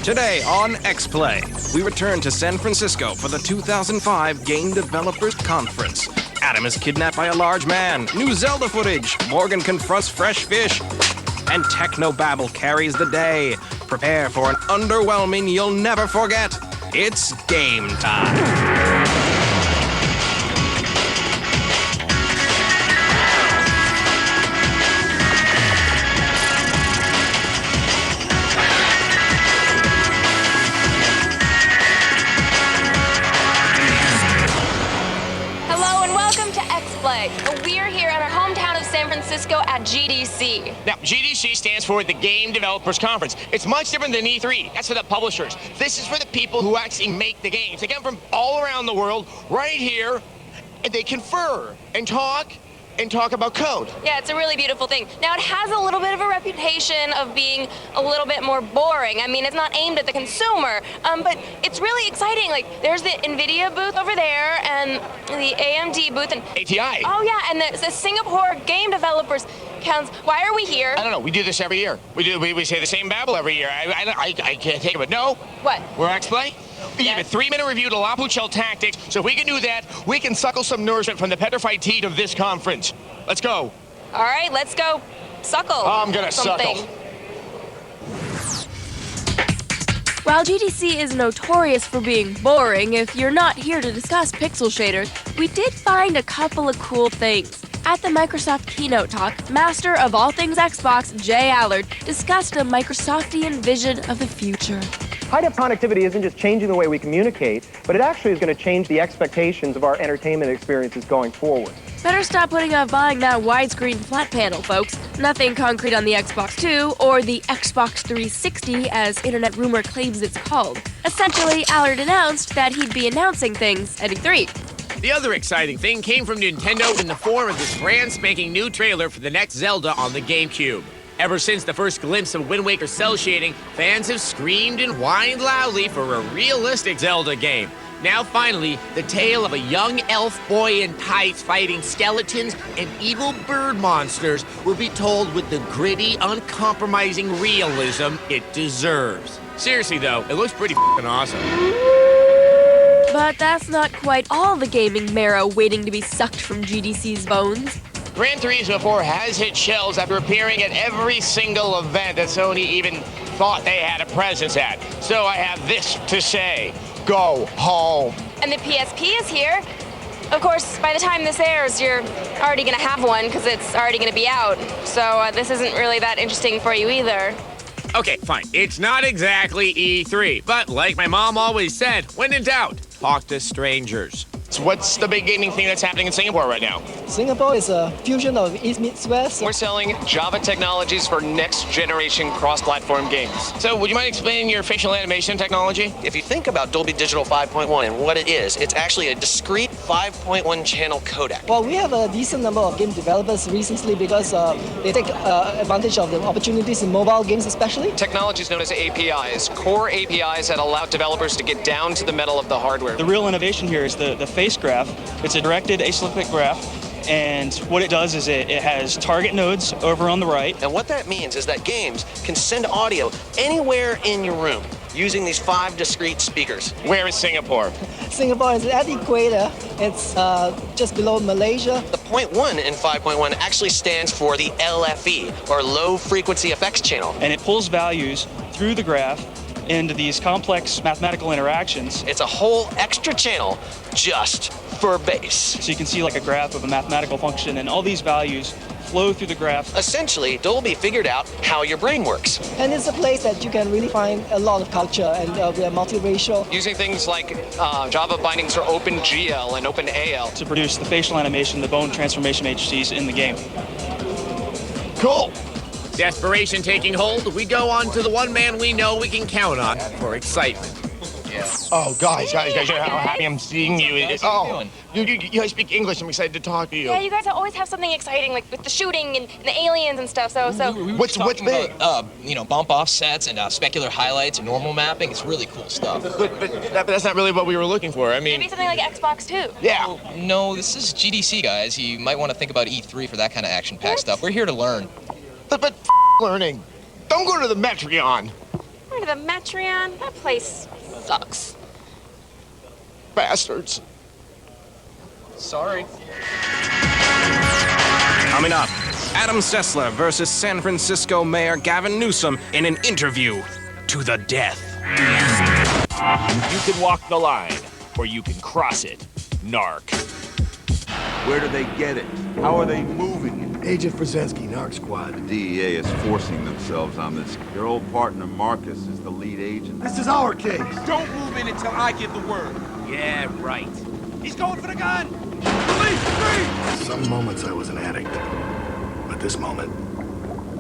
Today on X-Play, we return to San Francisco for the 2005 Game Developers Conference. Adam is kidnapped by a large man, new Zelda footage, Morgan confronts fresh fish, and Technobabble carries the day. Prepare for an underwhelming you'll never forget. It's game time. We're here at our hometown of San Francisco at GDC. Now, GDC stands for the Game Developers Conference. It's much different than E3. That's for the publishers. This is for the people who actually make the games. They come from all around the world, right here, and they confer and talk about code. Yeah, it's a really beautiful thing. Now, it has a little bit of a reputation of being a little bit more boring. I mean, it's not aimed at the consumer, but it's really exciting. Like, there's the NVIDIA booth over there, and the AMD booth, and ATI. Oh yeah, and the Singapore Game Developers counts. Why are we here? I don't know. We do this every year. We say the same babble every year. I can't take it, but no. What? We're X-Play. We give a 3-minute review to La Puchelle Tactics, so if we can do that, we can suckle some nourishment from the petrified teat of this conference. Let's go. All right, let's go suckle. I'm gonna something. suckle. While GDC is notorious for being boring, if you're not here to discuss pixel shaders, we did find a couple of cool things. At the Microsoft keynote talk, master of all things Xbox, Jay Allard, discussed a Microsoftian vision of the future. High-def connectivity isn't just changing the way we communicate, but it actually is going to change the expectations of our entertainment experiences going forward. Better stop putting off buying that widescreen flat panel, folks. Nothing concrete on the Xbox 2, or the Xbox 360, as internet rumor claims it's called. Essentially, Allard announced that he'd be announcing things at E3. The other exciting thing came from Nintendo in the form of this brand spanking new trailer for the next Zelda on the GameCube. Ever since the first glimpse of Wind Waker cell shading, fans have screamed and whined loudly for a realistic Zelda game. Now finally, the tale of a young elf boy in tights fighting skeletons and evil bird monsters will be told with the gritty, uncompromising realism it deserves. Seriously though, it looks pretty f***ing awesome. But that's not quite all the gaming marrow waiting to be sucked from GDC's bones. Gran Turismo 4 has hit shelves after appearing at every single event that Sony even thought they had a presence at. So I have this to say. Go home. And the PSP is here. Of course, by the time this airs, you're already going to have one because it's already going to be out. So this isn't really that interesting for you either. Okay, fine. It's not exactly E3, but like my mom always said, when in doubt, talk to strangers. So what's the big gaming thing that's happening in Singapore right now? Singapore is a fusion of East meets West. We're selling Java technologies for next-generation cross-platform games. So would you mind explaining your facial animation technology? If you think about Dolby Digital 5.1 and what it is, it's actually a discrete 5.1 channel codec. Well, we have a decent number of game developers recently because they take advantage of the opportunities in mobile games especially. Technology is known as APIs, core APIs that allow developers to get down to the metal of the hardware. The real innovation here is the face graph. It's a directed acyclic graph, and what it does is it has target nodes over on the right. And what that means is that games can send audio anywhere in your room using these 5 discrete speakers. Where is Singapore? Singapore is at the equator. It's just below Malaysia. The 0.1 in 5.1 actually stands for the LFE, or low frequency effects channel. And it pulls values through the graph into these complex mathematical interactions. It's a whole extra channel just for bass. So you can see like a graph of a mathematical function, and all these values flow through the graph. Essentially, Dolby figured out how your brain works. And it's a place that you can really find a lot of culture, and we are multiracial. Using things like Java bindings for OpenGL and OpenAL. To produce the facial animation, the bone transformation HCs in the game. Cool. Desperation taking hold, we go on to the one man we know we can count on for excitement. Oh, guys, how happy I'm seeing you. You guys speak English. I'm excited to talk to you. Yeah, you guys always have something exciting, like with the shooting and the aliens and stuff. So What's big? About, bump offsets and specular highlights and normal mapping. It's really cool stuff. But that's not really what we were looking for. I mean, maybe something like Xbox 2. Yeah. No, this is GDC, guys. You might want to think about E3 for that kind of action-packed stuff. We're here to learn. But learning. Don't go to the Metreon. Go to the Metreon? That place sucks. Bastards. Sorry. Coming up, Adam Sessler versus San Francisco Mayor Gavin Newsom in an interview to the death. You can walk the line, or you can cross it. Narc. Where do they get it? How are they moving it? Agent Brzezinski, Narc Squad. The DEA is forcing themselves on this. Your old partner Marcus is the lead agent. This is our case. Don't move in until I give the word. Yeah, right. He's going for the gun. Police, Some moments I was an addict, but this moment,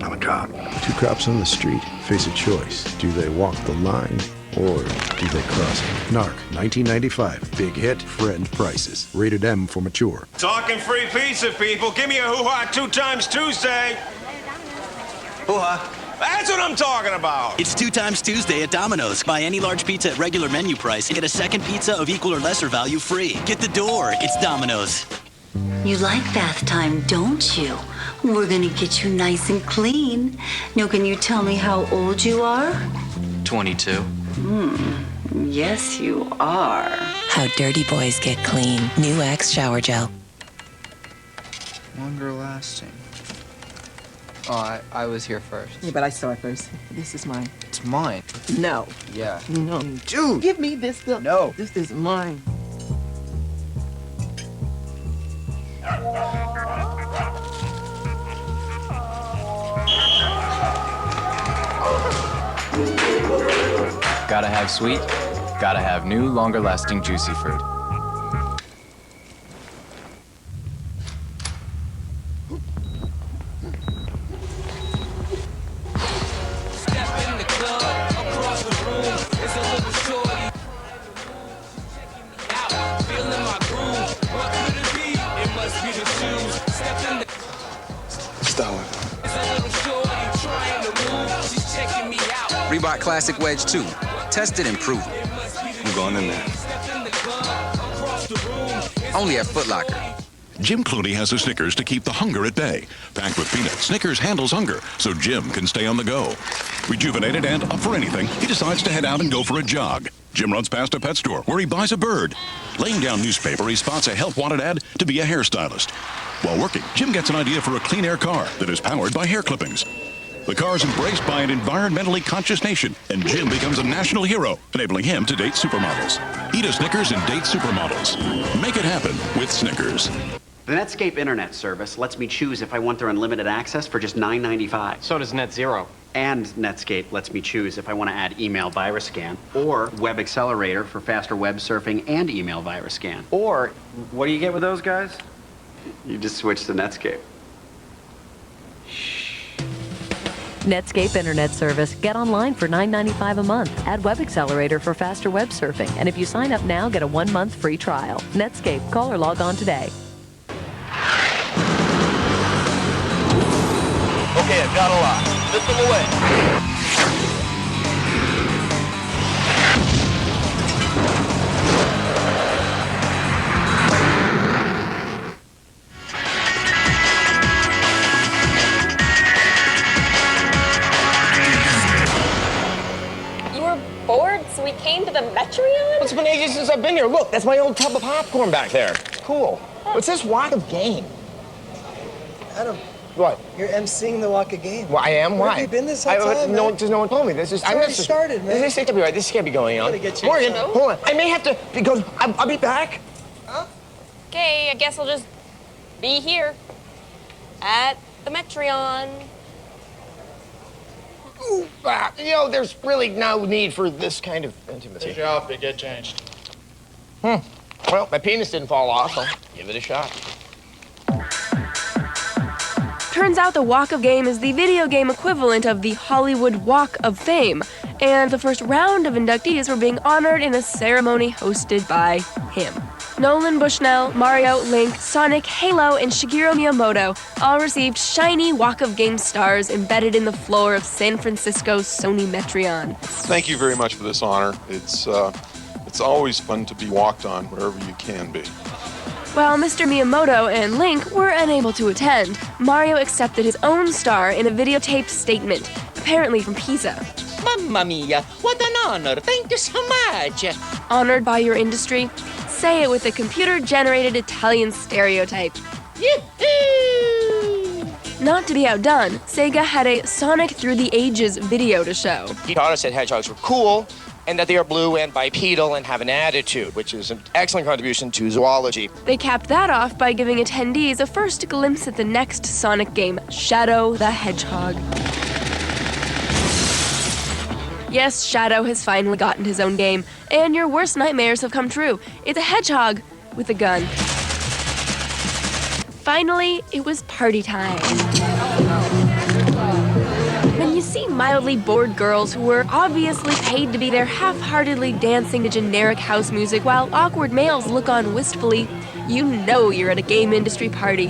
I'm a cop. Two cops on the street face a choice. Do they walk the line or do they cross it? Narc, 1995. Big hit, friend prices. Rated M for mature. Talking free pizza, people. Give me a hoo-ha 2 times Tuesday. Hoo-ha. That's what I'm talking about. It's 2 times Tuesday at Domino's. Buy any large pizza at regular menu price and get a second pizza of equal or lesser value free. Get the door. It's Domino's. You like bath time, don't you? We're gonna get you nice and clean. Now, can you tell me how old you are? 22. Yes, you are. How dirty boys get clean. New Axe shower gel. Longer lasting. Oh, I was here first. Yeah, but I saw it first. This is mine. It's mine. No. Yeah. No. Dude! Give me this stuff. No. This is mine. Gotta have sweet, gotta have new, longer-lasting, juicy fruit. Reebok Classic Wedge 2. Tested and proven. I'm going in there. Only at Foot Locker. Jim Clooney has a Snickers to keep the hunger at bay. Packed with peanuts, Snickers handles hunger, so Jim can stay on the go. Rejuvenated and up for anything, he decides to head out and go for a jog. Jim runs past a pet store where he buys a bird. Laying down newspaper, he spots a health wanted ad to be a hairstylist. While working, Jim gets an idea for a clean air car that is powered by hair clippings. The car is embraced by an environmentally conscious nation, and Jim becomes a national hero, enabling him to date supermodels. Eat a Snickers and date supermodels. Make it happen with Snickers. The Netscape internet service lets me choose if I want their unlimited access for just $9.95. So does NetZero. And Netscape lets me choose if I want to add email virus scan or Web Accelerator for faster web surfing and email virus scan. Or, what do you get with those guys? You just switch to Netscape. Netscape Internet Service. Get online for $9.95 a month. Add Web Accelerator for faster web surfing. And if you sign up now, get a 1-month free trial. Netscape. Call or log on today. Okay, I've got a lot. System away. Bored, so we came to the Metreon? It's been ages since I've been here. Look, that's my old tub of popcorn back there. Cool. What's this walk of game? Adam. What? You're emceeing the walk of game. Well, I am. Where Why? have you been this whole time, no, man? just no one told me. This is. It's already started, man. This can't be right. This can't be going on. I'm gonna get you. Morgan, hold on. I may have to because I'll be back. Huh? Okay, I guess I'll just be here at the Metreon. Ooh, you know, there's really no need for this kind of intimacy. Take your outfit, get changed. Well, my penis didn't fall off. I'll give it a shot. Turns out the Walk of Game is the video game equivalent of the Hollywood Walk of Fame, and the first round of inductees were being honored in a ceremony hosted by him. Nolan Bushnell, Mario, Link, Sonic, Halo, and Shigeru Miyamoto all received shiny Walk of Game stars embedded in the floor of San Francisco's Sony Metreon. Thank you very much for this honor. It's always fun to be walked on wherever you can be. While Mr. Miyamoto and Link were unable to attend, Mario accepted his own star in a videotaped statement, apparently from Pisa. Mamma mia, what an honor. Thank you so much. Honored by your industry? Say it with a computer-generated Italian stereotype. Yee-hoo! Not to be outdone, Sega had a Sonic Through the Ages video to show. He taught us that hedgehogs were cool and that they are blue and bipedal and have an attitude, which is an excellent contribution to zoology. They capped that off by giving attendees a first glimpse at the next Sonic game, Shadow the Hedgehog. Yes, Shadow has finally gotten his own game, and your worst nightmares have come true. It's a hedgehog with a gun. Finally, it was party time. When you see mildly bored girls who were obviously paid to be there half-heartedly dancing to generic house music while awkward males look on wistfully, you know you're at a game industry party.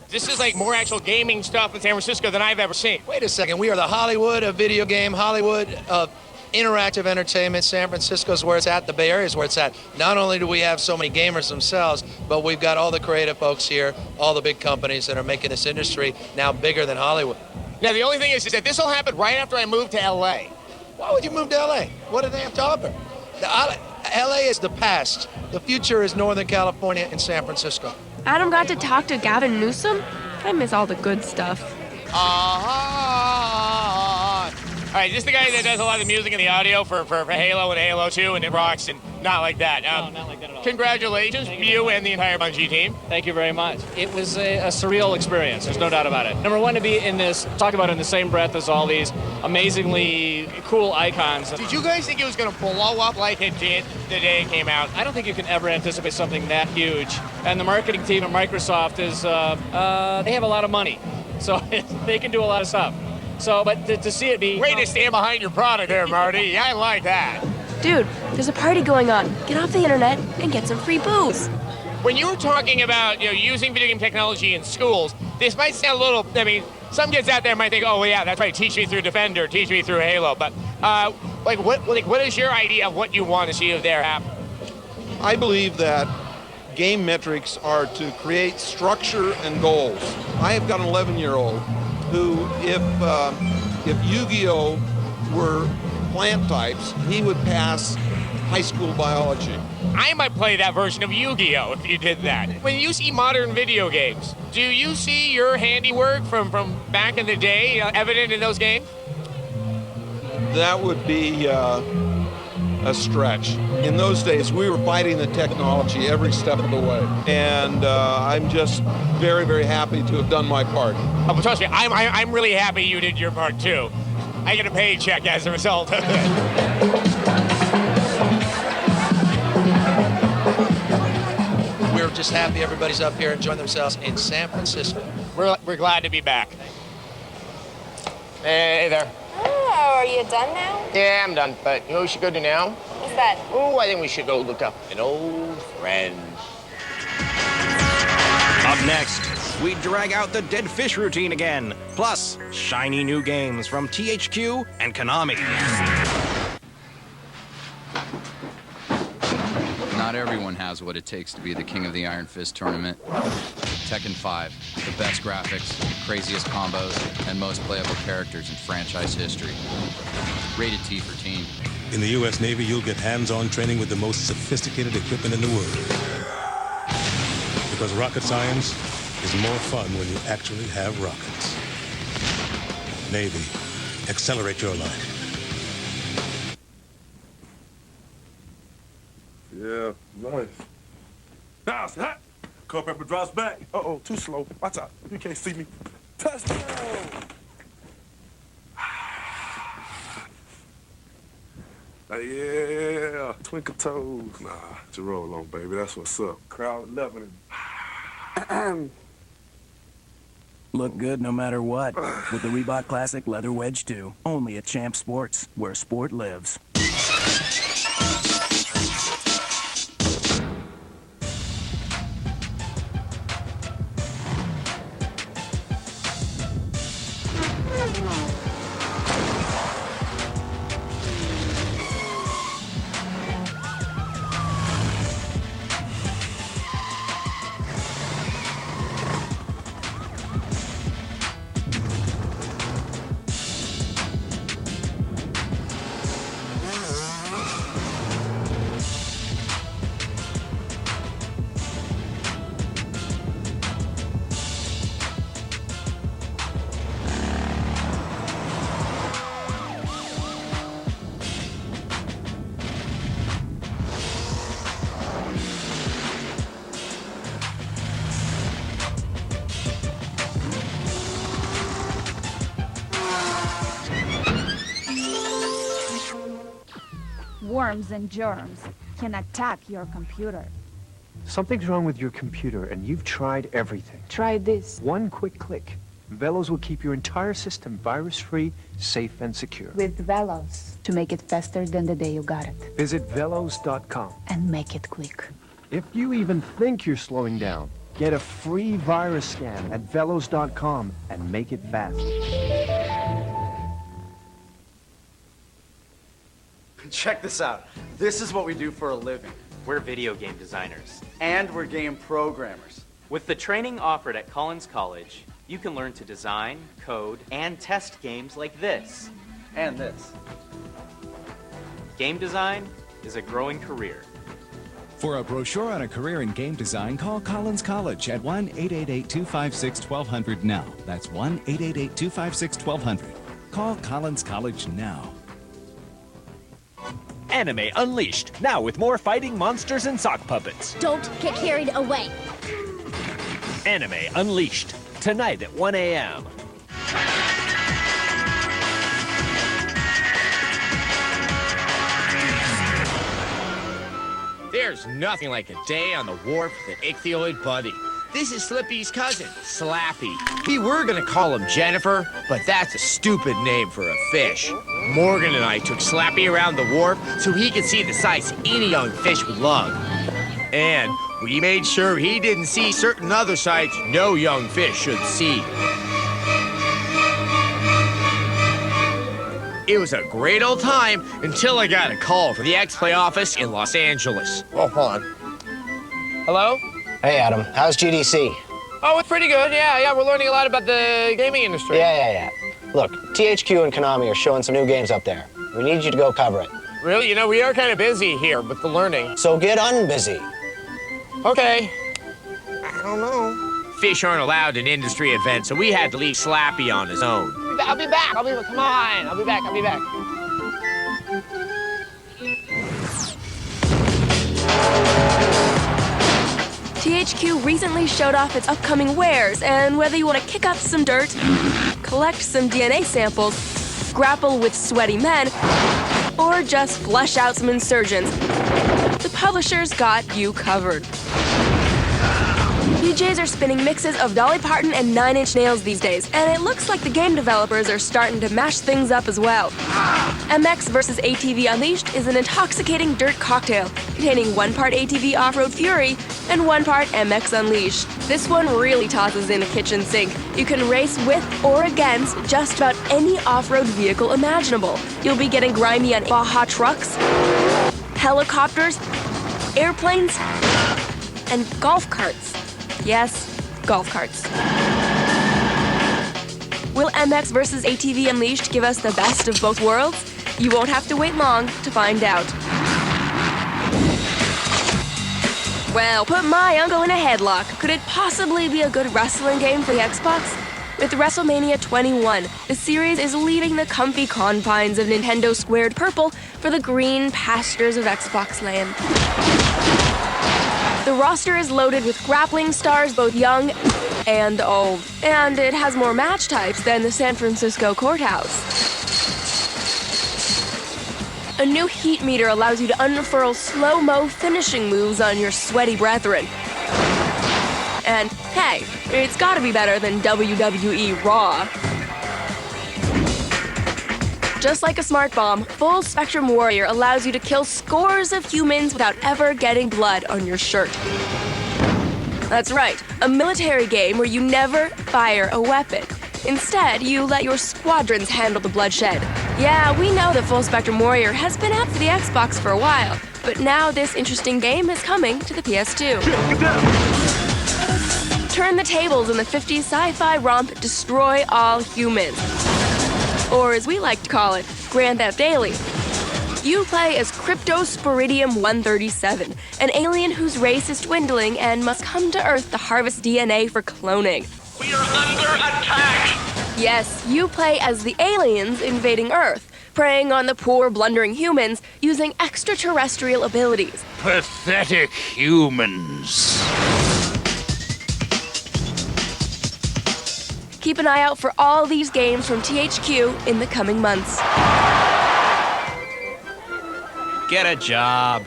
This is like more actual gaming stuff in San Francisco than I've ever seen. Wait a second, we are the Hollywood of video game, Hollywood of interactive entertainment. San Francisco's where it's at, the Bay Area is where it's at. Not only do we have so many gamers themselves, but we've got all the creative folks here, all the big companies that are making this industry now bigger than Hollywood. Now, the only thing is that this all happened right after I moved to LA. Why would you move to LA? What do they have to offer? LA is the past. The future is Northern California and San Francisco. Adam got to talk to Gavin Newsom? I miss all the good stuff. All right, is this the guy that does a lot of the music and the audio for Halo and Halo 2 and it rocks and not like that? No, not like that at all. Congratulations, you and the entire Bungie team. Thank you very much. It was a surreal experience, there's no doubt about it. Number one, to be in this, talk about it in the same breath as all these amazingly cool icons. Did you guys think it was going to blow up like it did the day it came out? I don't think you can ever anticipate something that huge. And the marketing team at Microsoft is, they have a lot of money, so they can do a lot of stuff. So, but to see it be... Way to stand behind your product there, Marty. I like that. Dude, there's a party going on. Get off the internet and get some free booze. When you were talking about, using video game technology in schools, this might sound a little, some kids out there might think, oh, yeah, that's right, teach me through Defender, teach me through Halo. But, what is your idea of what you want to see there happen? I believe that game metrics are to create structure and goals. I have got an 11-year-old who, if Yu-Gi-Oh were plant types, he would pass high school biology. I might play that version of Yu-Gi-Oh if you did that. When you see modern video games, do you see your handiwork from back in the day evident in those games? That would be a stretch. In those days, we were fighting the technology every step of the way. And I'm just very, very happy to have done my part. Oh, but trust me, I'm really happy you did your part too. I get a paycheck as a result of it. We're just happy everybody's up here enjoying themselves in San Francisco. We're glad to be back. Hey there. Oh, are you done now? Yeah, I'm done. But you know what we should go do now? What's that? Oh, I think we should go look up an old friend. Up next, we drag out the dead fish routine again. Plus, shiny new games from THQ and Konami. Not everyone has what it takes to be the king of the Iron Fist tournament. Tekken 5, the best graphics, craziest combos, and most playable characters in franchise history. Rated T for teen. In the U.S. Navy, you'll get hands-on training with the most sophisticated equipment in the world. Because rocket science is more fun when you actually have rockets. Navy, accelerate your life. Yeah, nice. Bounce, hot. Culpepper drops back. Uh-oh, too slow. Watch out. You can't see me. Touchdown! Yeah, twinkle toes. Nah, Jerome on, baby. That's what's up. Crowd loving it. Look good no matter what. With the Reebok Classic Leather Wedge 2. Only at Champ Sports, where sport lives. worms and germs can attack your computer. Something's wrong with your computer, and you've tried everything. Try this. One quick click. Velos will keep your entire system virus-free, safe, and secure. With Velos, to make it faster than the day you got it. Visit velos.com. And make it quick. If you even think you're slowing down, get a free virus scan at velos.com and make it fast. Check this out. This is what we do for a living. We're video game designers. And we're game programmers. With the training offered at Collins College, you can learn to design, code, and test games like this. And this. Game design is a growing career. For a brochure on a career in game design, call Collins College at 1-888-256-1200 now. That's 1-888-256-1200. Call Collins College now. Anime Unleashed, now with more fighting monsters and sock puppets. Don't get carried away. Anime Unleashed, tonight at 1 a.m. There's nothing like a day on the wharf with an ichthyoid buddy. This is Slippy's cousin, Slappy. We were gonna call him Jennifer, but that's a stupid name for a fish. Morgan and I took Slappy around the wharf so he could see the sights any young fish would love. And we made sure he didn't see certain other sights no young fish should see. It was a great old time until I got a call from the X-Play office in Los Angeles. Oh, hold on. Hello? Hey, Adam. How's GDC? Oh, it's pretty good. Yeah, we're learning a lot about the gaming industry. Yeah. Look, THQ and Konami are showing some new games up there. We need you to go cover it. Really? You know, we are kind of busy here with the learning. So get unbusy. Okay. I don't know. Fish aren't allowed in industry events, so we had to leave Slappy on his own. I'll be back. Come on. I'll be back. THQ recently showed off its upcoming wares, and whether you want to kick up some dirt, collect some DNA samples, grapple with sweaty men, or just flush out some insurgents, the publishers got you covered. DJs are spinning mixes of Dolly Parton and 9 Inch Nails these days, and it looks like the game developers are starting to mash things up as well. MX vs. ATV Unleashed is an intoxicating dirt cocktail containing 1 part ATV Off-Road Fury and 1 part MX Unleashed. This one really tosses in a kitchen sink. You can race with or against just about any off-road vehicle imaginable. You'll be getting grimy on Baja trucks, helicopters, airplanes, and golf carts. Yes, golf carts. Will MX vs. ATV Unleashed give us the best of both worlds? You won't have to wait long to find out. Well, put my uncle in a headlock. Could it possibly be a good wrestling game for the Xbox? With WrestleMania 21, the series is leaving the comfy confines of Nintendo Squared Purple for the green pastures of Xbox land. The roster is loaded with grappling stars both young and old, and it has more match types than the San Francisco courthouse. A new heat meter allows you to unfurl slow-mo finishing moves on your sweaty brethren. And hey, it's gotta be better than WWE Raw. Just like a smart bomb, Full Spectrum Warrior allows you to kill scores of humans without ever getting blood on your shirt. That's right, a military game where you never fire a weapon. Instead, you let your squadrons handle the bloodshed. Yeah, we know that Full Spectrum Warrior has been out for the Xbox for a while, but now this interesting game is coming to the PS2. Turn the tables in the 50s sci-fi romp Destroy All Humans. Or as we like to call it, Grand Theft Daily. You play as Cryptosporidium 137, an alien whose race is dwindling and must come to Earth to harvest DNA for cloning. We are under attack! Yes, you play as the aliens invading Earth, preying on the poor, blundering humans using extraterrestrial abilities. Pathetic humans. Keep an eye out for all these games from THQ in the coming months. Get a job.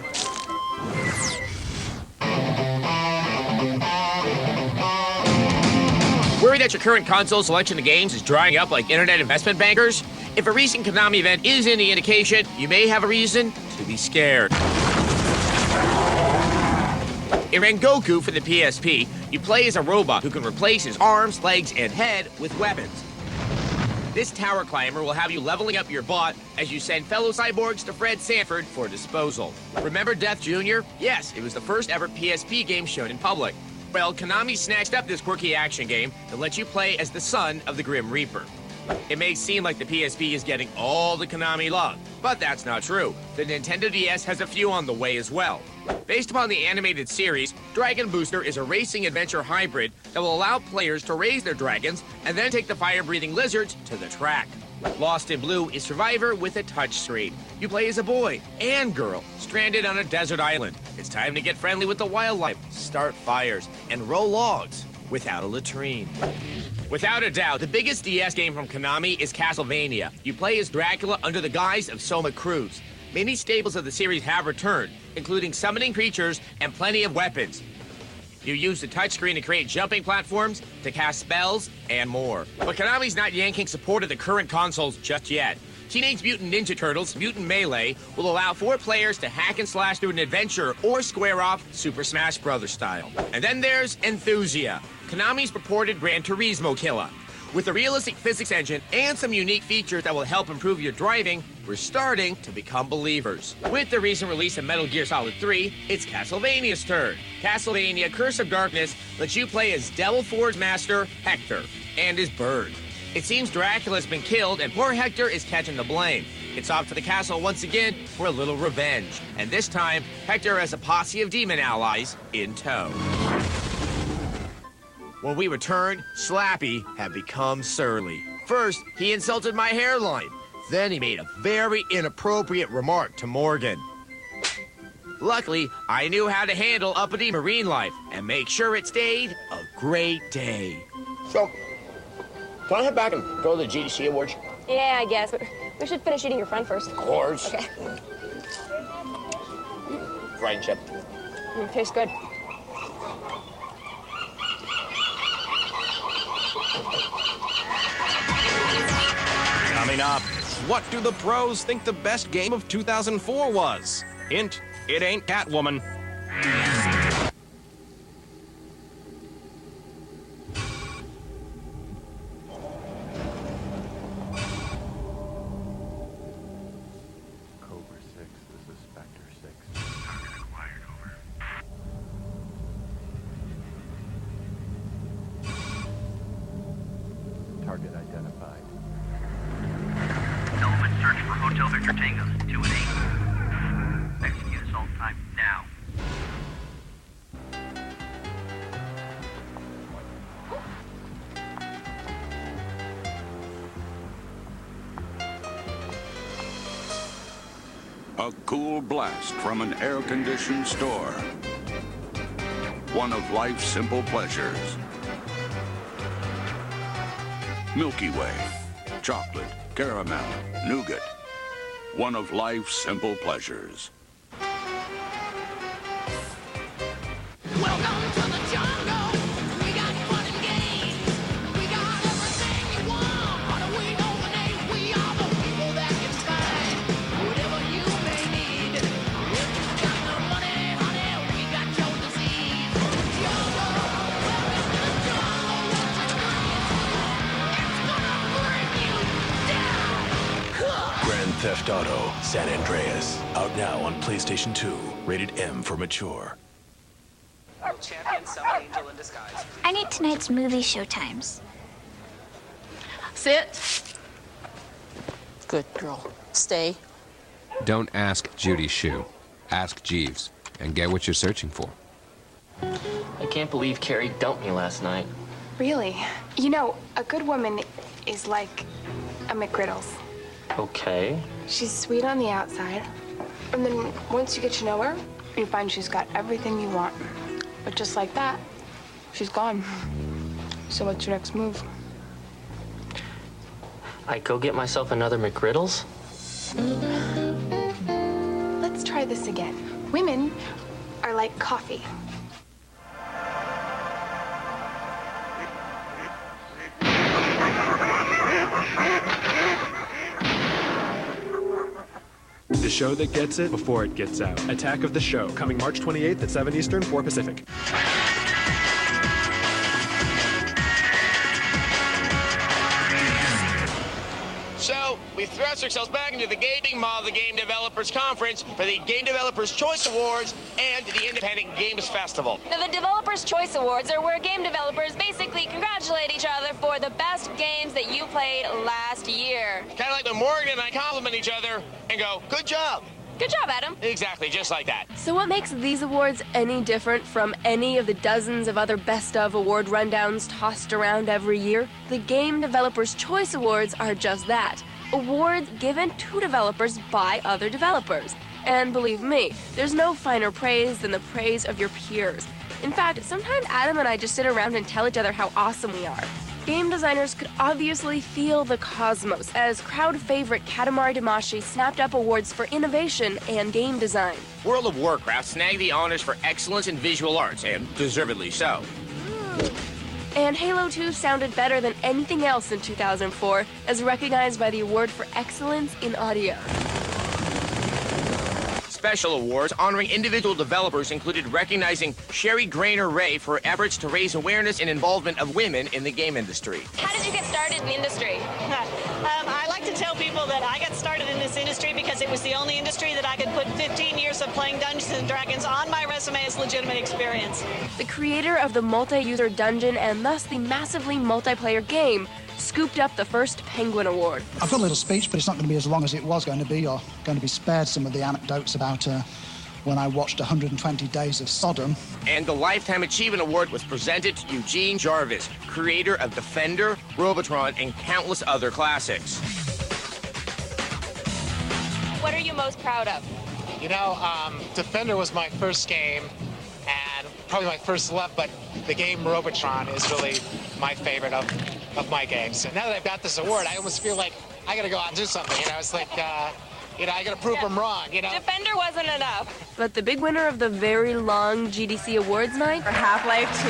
Worried that your current console selection of games is drying up like internet investment bankers? If a recent Konami event is any indication, you may have a reason to be scared. In Rengoku for the PSP, you play as a robot who can replace his arms, legs, and head with weapons. This tower climber will have you leveling up your bot as you send fellow cyborgs to Fred Sanford for disposal. Remember Death Jr.? Yes, it was the first ever PSP game shown in public. Well, Konami snatched up this quirky action game to let you play as the son of the Grim Reaper. It may seem like the PSP is getting all the Konami love, but that's not true. The Nintendo DS has a few on the way as well. Based upon the animated series, Dragon Booster is a racing adventure hybrid that will allow players to raise their dragons and then take the fire-breathing lizards to the track. Lost in Blue is Survivor with a touchscreen. You play as a boy and girl stranded on a desert island. It's time to get friendly with the wildlife, start fires, and roll logs without a latrine. Without a doubt, the biggest DS game from Konami is Castlevania. You play as Dracula under the guise of Soma Cruz. Many staples of the series have returned, including summoning creatures and plenty of weapons. You use the touchscreen to create jumping platforms, to cast spells, and more. But Konami's not yanking support of the current consoles just yet. Teenage Mutant Ninja Turtles Mutant Melee will allow 4 players to hack and slash through an adventure or square off Super Smash Bros. Style. And then there's Enthusia, Konami's purported Gran Turismo killer. With a realistic physics engine and some unique features that will help improve your driving, we're starting to become believers. With the recent release of Metal Gear Solid 3, it's Castlevania's turn. Castlevania Curse of Darkness lets you play as Devil Forge Master Hector and his bird. It seems Dracula's been killed and poor Hector is catching the blame. It's off to the castle once again for a little revenge. And this time, Hector has a posse of demon allies in tow. When we return, Slappy had become surly. First, he insulted my hairline. Then he made a very inappropriate remark to Morgan. Luckily, I knew how to handle uppity marine life and make sure it stayed a great day. So, can I head back and go to the GDC Awards? Yeah, I guess. But we should finish eating your friend first. Of course. Okay. Fried chip. Tastes good. Coming up, what do the pros think the best game of 2004 was? Hint, it ain't Catwoman. Cobra 6, this is Spectre 6. Target acquired, over. Target identified. Element search for Hotel Victor Tango, 2 and 8. Execute assault time now. A cool blast from an air-conditioned store. One of life's simple pleasures. Milky Way, chocolate, caramel, nougat. One of life's simple pleasures. Welcome to the jungle. We got fun and games. We got everything you want. How do we know the name? We are the people that can find whatever you may need. If you got the money, honey, we got your disease. Jungle, welcome to the jungle. It's gonna bring you down. Grand Theft Auto San Andreas. Out now on PlayStation 2. Rated M for mature. Champion summon angel in disguise. I need tonight's movie showtimes. Sit. Good girl. Stay. Don't ask Judy Shue. Ask Jeeves and get what you're searching for. I can't believe Carrie dumped me last night. Really? You know, a good woman is like a McGriddles. Okay. She's sweet on the outside, and then once you get to know her, you find she's got everything you want. But just like that, she's gone. So what's your next move? I go get myself another McGriddles? Let's try hear this again. Women are like coffee. The show that gets it before it gets out. Attack of the Show, coming March 28th at 7 Eastern, 4 Pacific. So, we thrust ourselves back into the gaming mall of the Game Developers Conference for the Game Developers Choice Awards and the Independent Games Festival. Now, the Developers Choice Awards are where game developers basically congratulate each other for the best games that you played last year. Kind of like when Morgan and I compliment each other and go, good job. Good job, Adam. Exactly, just like that. So what makes these awards any different from any of the dozens of other best of award rundowns tossed around every year? The Game Developers Choice Awards are just that. Awards given to developers by other developers. And believe me, there's no finer praise than the praise of your peers. In fact, sometimes Adam and I just sit around and tell each other how awesome we are. Game designers could obviously feel the cosmos as crowd favorite Katamari Damacy snapped up awards for innovation and game design. World of Warcraft snagged the honors for excellence in visual arts, and deservedly so. And Halo 2 sounded better than anything else in 2004, as recognized by the award for excellence in audio. Special awards honoring individual developers included recognizing Sherry Grainer-Ray for efforts to raise awareness and involvement of women in the game industry. How did you get started in the industry? I like to tell people that I got started in this industry because it was the only industry that I could put 15 years of playing Dungeons & Dragons on my resume as legitimate experience. The creator of the multi-user dungeon and thus the massively multiplayer game scooped up the first Penguin Award. I've got a little speech, but it's not going to be as long as it was going to be, or going to be spared some of the anecdotes about when I watched 120 Days of Sodom. And the Lifetime Achievement Award was presented to Eugene Jarvis, creator of Defender, Robotron, and countless other classics. What are you most proud of? You know, Defender was my first game, and probably my first love, but the game Robotron is really my favorite of my games. And now that I've got this award, I almost feel like I gotta go out and do something. You know, it's like, you know, I gotta prove them wrong, you know? Defender wasn't enough. But the big winner of the very long GDC Awards night? For Half-Life 2.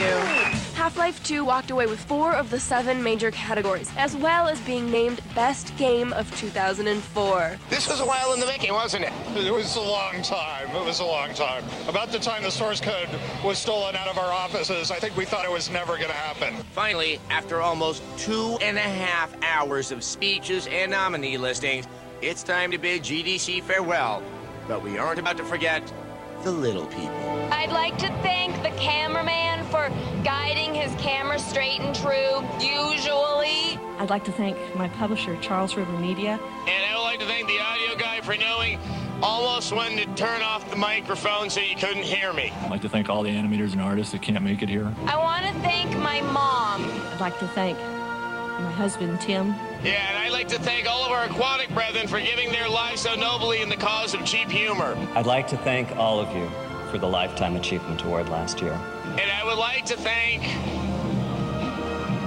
Half-Life 2 walked away with 4 of the 7 major categories, as well as being named Best Game of 2004. This was a while in the making, wasn't it? It was a long time. It was a long time. About the time the source code was stolen out of our offices, I think we thought it was never going to happen. Finally, after almost 2.5 hours of speeches and nominee listings, it's time to bid GDC farewell. But we aren't about to forget the little people. I'd like to thank the cameraman for guiding his camera straight and true, usually. I'd like to thank my publisher, Charles River Media. And I would like to thank the audio guy for knowing almost when to turn off the microphone so you couldn't hear me. I'd like to thank all the animators and artists that can't make it here. I want to thank my mom. I'd like to thank my husband, Tim. Yeah, and I'd like to thank all of our aquatic brethren for giving their lives so nobly in the cause of cheap humor. I'd like to thank all of you for the Lifetime Achievement Award last year. And I would like to thank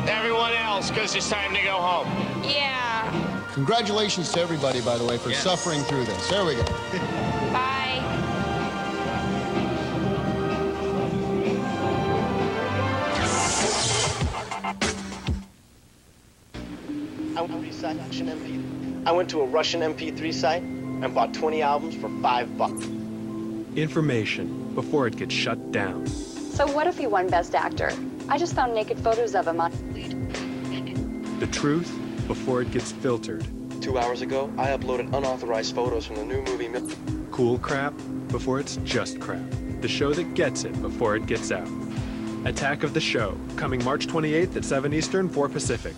everyone else, because it's time to go home. Yeah. Congratulations to everybody, by the way, for suffering through this. There we go. Bye. I went to a Russian MP3 site and bought 20 albums for $5. Information before it gets shut down. So what if he won Best Actor? I just found naked photos of him on... The truth before it gets filtered. 2 hours ago, I uploaded unauthorized photos from the new movie... Cool crap before it's just crap. The show that gets it before it gets out. Attack of the Show, coming March 28th at 7 Eastern, 4 Pacific.